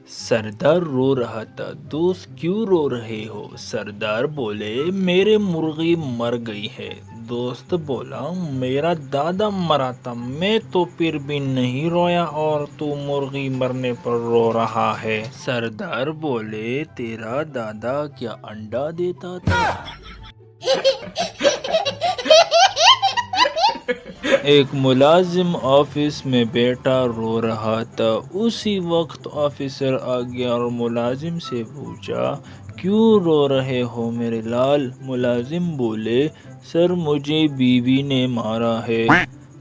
सरदार रो रहा था। दोस्त क्यों रो रहे हो? सरदार बोले मेरे मुर्गी मर गई है। दोस्त बोला मेरा दादा मरा था, मैं तो फिर भी नहीं रोया और तू मुर्गी मरने पर रो रहा है। सरदार बोले तेरा दादा क्या अंडा देता था? एक मुलाजिम ऑफिस में बैठा रो रहा था। उसी वक्त ऑफिसर आ गया और मुलाजिम से पूछा क्यों रो रहे हो मेरे लाल? मुलाजिम बोले सर मुझे बीवी ने मारा है।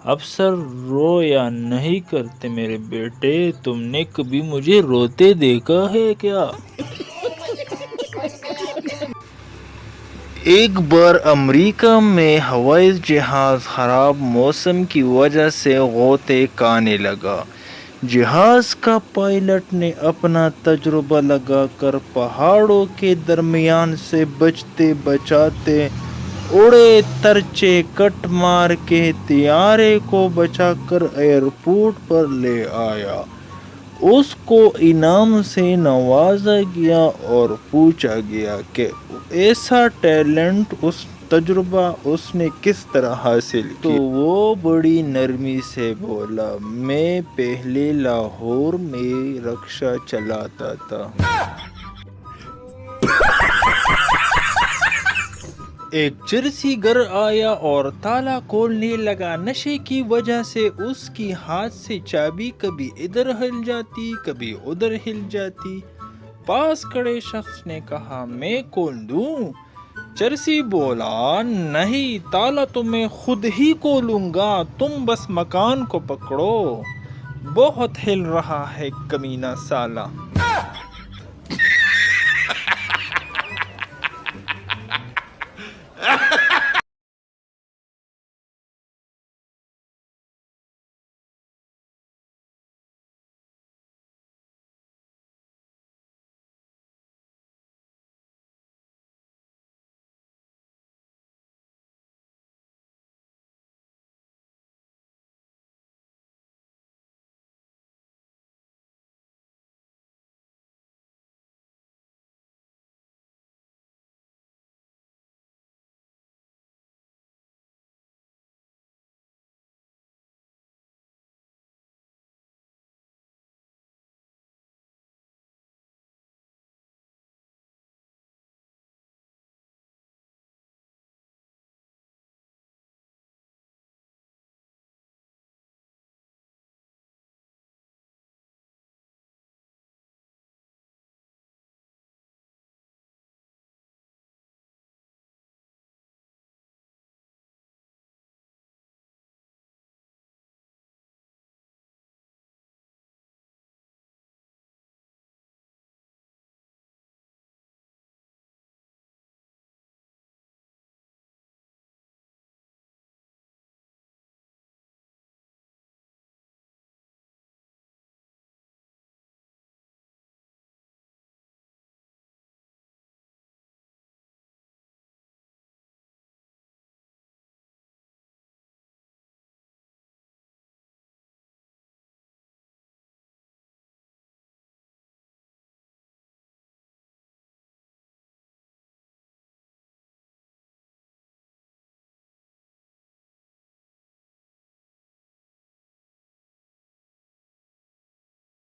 अफसर रोया नहीं करते मेरे बेटे, तुमने कभी मुझे रोते देखा है क्या? एक बार अमेरिका में हवाई जहाज़ ख़राब मौसम की वजह से गोते खाने लगा। जहाज़ का पायलट ने अपना तजुर्बा लगाकर पहाड़ों के दरमियान से बचते बचाते उड़े तरचे कट मार के तियारे को बचाकर एयरपोर्ट पर ले आया। उसको इनाम से नवाजा गया और पूछा गया कि ऐसा टैलेंट, उस तजुर्बा उसने किस तरह हासिल किया। तो वो बड़ी नरमी से बोला मैं पहले लाहौर में रिक्शा चलाता था। एक चरसी घर आया और ताला खोलने लगा। नशे की वजह से उसकी हाथ से चाबी कभी इधर हिल जाती कभी उधर हिल जाती। पास खड़े शख्स ने कहा मैं खोल दूं? चरसी बोला नहीं, ताला तो मैं खुद ही खोलूंगा, तुम बस मकान को पकड़ो। बहुत हिल रहा है कमीना साला।